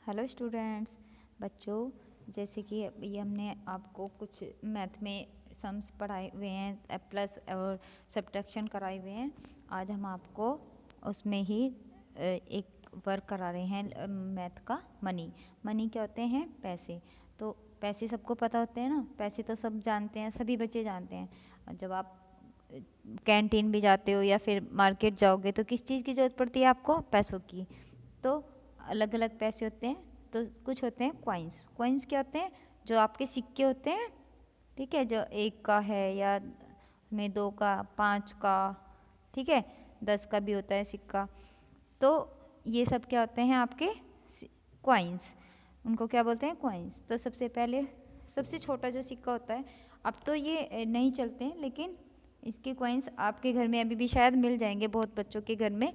Hello students. बच्चों, जैसे कि ये हमने आपको कुछ मैथ में सम्स पढ़ाए हुए हैं, प्लस और सब्ट्रैक्शन कराए हुए हैं। आज हम आपको उसमें ही एक वर्क करा रहे हैं मैथ का। मनी क्या होते हैं? पैसे। तो पैसे सबको पता होते हैं ना, पैसे तो सब जानते हैं, सभी बच्चे जानते हैं। और जब आप कैंटीन भी जाते हो या फिर मार्केट जाओगे तो किस चीज़ की ज़रूरत पड़ती है आपको? पैसों की। तो अलग अलग पैसे होते हैं। तो कुछ होते हैं कॉइन्स। कॉइन्स क्या होते हैं? जो आपके सिक्के होते हैं, ठीक है, जो 1 का है या में 2 का, 5 का, ठीक है, 10 का भी होता है सिक्का। तो ये सब क्या होते हैं? आपके कॉइन्स। उनको क्या बोलते हैं? कॉइन्स। तो सबसे पहले सबसे छोटा जो सिक्का होता है, अब तो ये नहीं चलते हैं, लेकिन इसके कॉइन्स आपके घर में अभी भी शायद मिल जाएंगे बहुत बच्चों के घर में।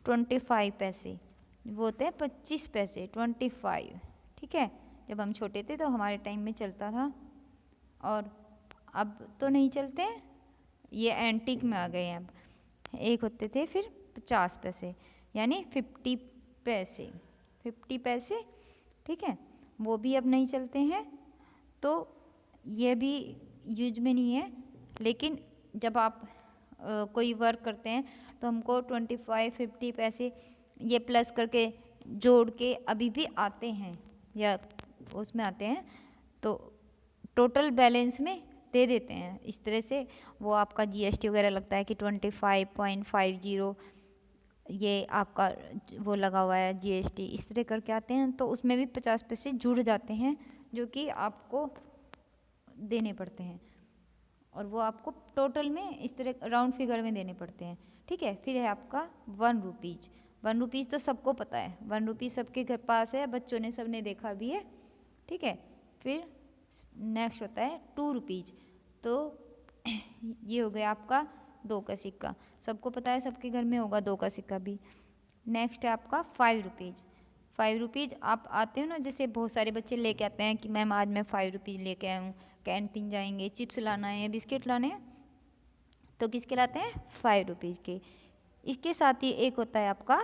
25 पैसे वो होते हैं, 25 पैसे, 25, ठीक है। जब हम छोटे थे तो हमारे टाइम में चलता था, और अब तो नहीं चलते हैं, ये एंटीक में आ गए हैं। अब एक होते थे फिर 50 पैसे, यानी 50 पैसे, 50 पैसे, ठीक है, वो भी अब नहीं चलते हैं। तो ये भी यूज में नहीं है। लेकिन जब आप कोई वर्क करते हैं तो हमको 25, 50 पैसे ये प्लस करके जोड़ के अभी भी आते हैं, या उसमें आते हैं, तो टोटल बैलेंस में दे देते हैं। इस तरह से वो आपका जीएसटी वगैरह लगता है कि 25.50, ये आपका वो लगा हुआ है जीएसटी, इस तरह करके आते हैं। तो उसमें भी 50 पैसे जुड़ जाते हैं, जो कि आपको देने पड़ते हैं, और वो आपको टोटल में इस तरह राउंड फिगर में देने पड़ते हैं, ठीक है। फिर है आपका 1 रुपीज़। 1 रुपीज़ तो सबको पता है, 1 रुपीज़ सबके घर पास है, बच्चों ने सबने देखा भी है, ठीक है। फिर नेक्स्ट होता है 2 रुपीज़। तो ये हो गया आपका 2 का सिक्का, सबको पता है, सबके घर में होगा 2 का सिक्का भी। नेक्स्ट है आपका 5 रुपीज़। 5 रुपीज़ आप आते हो ना, जैसे बहुत सारे बच्चे लेके आते हैं कि मैम आज मैं 5 रुपीज़ लेके आया हूँ, कैंटीन जाएंगे, चिप्स लाना है, बिस्किट लाने हैं, तो किसके लाते हैं? 5 रुपीज़ के। इसके साथ ही एक होता है आपका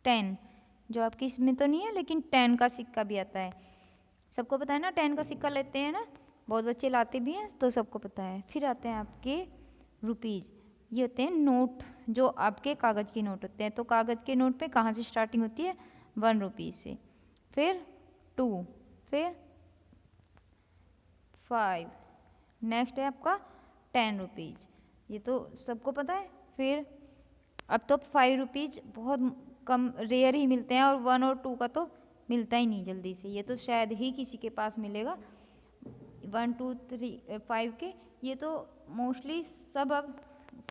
10, जो आपकी इसमें तो नहीं है, लेकिन 10 का सिक्का भी आता है। सबको पता है ना, 10 का सिक्का लेते हैं ना, बहुत बच्चे लाते भी हैं, तो सबको पता है। फिर आते हैं आपके रुपीज़। ये होते हैं नोट, जो आपके कागज़ के नोट होते हैं। तो कागज़ के नोट पे कहाँ से स्टार्टिंग होती है? 1 रुपीज़ से। फिर 2, फिर 5, नेक्स्ट है आपका 10 रुपीज़, ये तो सबको पता है। फिर अब तो 5 रुपीज़ बहुत कम, रेयर ही मिलते हैं, और 1 और 2 का तो मिलता ही नहीं जल्दी से, ये तो शायद ही किसी के पास मिलेगा। 1, 2, 3, 5 के ये तो मोस्टली सब अब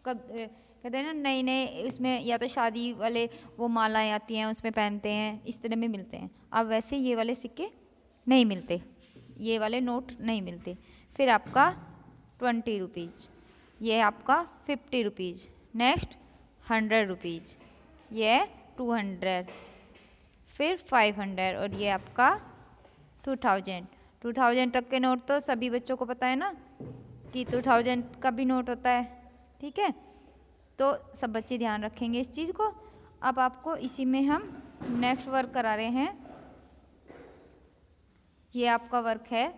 कब कहते हैं ना, नए नए उसमें, या तो शादी वाले वो मालाएं आती हैं उसमें पहनते हैं, इस तरह में मिलते हैं। अब वैसे ये वाले सिक्के नहीं मिलते, ये वाले नोट नहीं मिलते। फिर आपका 20 रुपीज़, ये है आपका 50 रुपीज़। नेक्स्ट 100 रुपीज़, ये है 200, फिर 500, और ये आपका 2000। 2000 तक के नोट तो सभी बच्चों को पता है ना, कि 2000 का भी नोट होता है, ठीक है। तो सब बच्चे ध्यान रखेंगे इस चीज़ को। अब आपको इसी में हम नेक्स्ट वर्क करा रहे हैं। ये आपका वर्क है,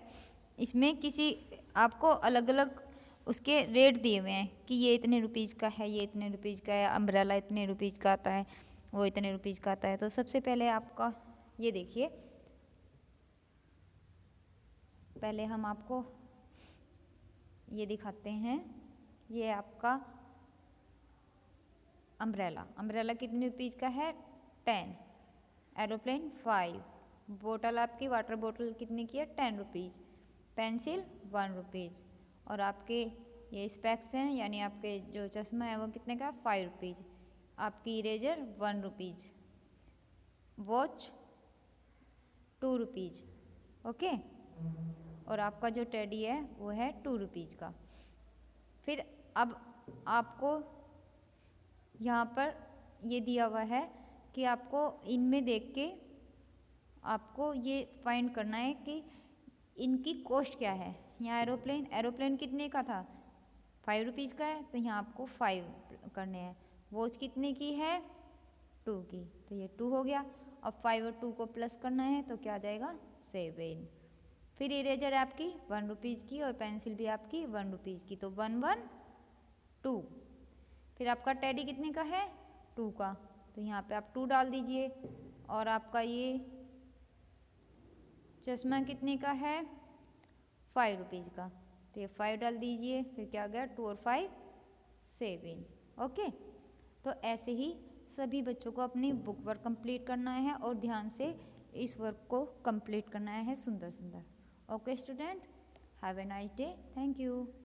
इसमें किसी आपको अलग अलग उसके रेट दिए हुए हैं कि ये इतने रुपीज़ का है, ये इतने रुपीज़ का है, अम्ब्रेला इतने रुपीज़ का आता है, वो इतने रुपीज़ का आता है। तो सबसे पहले आपका ये देखिए, पहले हम आपको ये दिखाते हैं। ये आपका अम्ब्रेला, अम्ब्रेला कितने रुपीज़ का है? 10। एरोप्लेन 5। बोतल आपकी वाटर बोतल कितने की है? 10 रुपीज़। Pencil 1 rupees. और आपके ये स्पेक्स हैं, यानी आपके जो चश्मा है वो कितने का? 5 रुपीज़। आपकी eraser 1 rupees. Watch 2 rupees, okay. और आपका जो टेडी है वो है 2 रुपीज़ का। फिर अब आपको यहाँ पर ये दिया हुआ है कि आपको इनमें देख के आपको ये फाइंड करना है कि इनकी कॉस्ट क्या है। यहाँ एरोप्लेन, एरोप्लेन कितने का था? 5 रुपीज़ का है, तो यहाँ आपको 5 करने हैं। वॉच कितने की है? 2 की, तो ये 2 हो गया। अब 5 और 2 को प्लस करना है तो क्या आ जाएगा 7। फिर इरेजर आपकी 1 रुपीज़ की और पेंसिल भी आपकी 1 रुपीज़ की, तो 1 1 2। फिर आपका टेडी कितने का है 2 का, तो यहाँ पे आप 2 डाल दीजिए। और आपका ये चश्मा कितने का है 5 रुपीज़ का, तो ये 5 डाल दीजिए। फिर क्या आ गया 2 और 5 7। ओके, तो ऐसे ही सभी बच्चों को अपनी बुक वर्क कंप्लीट करना है और ध्यान से इस वर्क को कंप्लीट करना है सुंदर सुंदर। Okay student, have a nice day, thank you.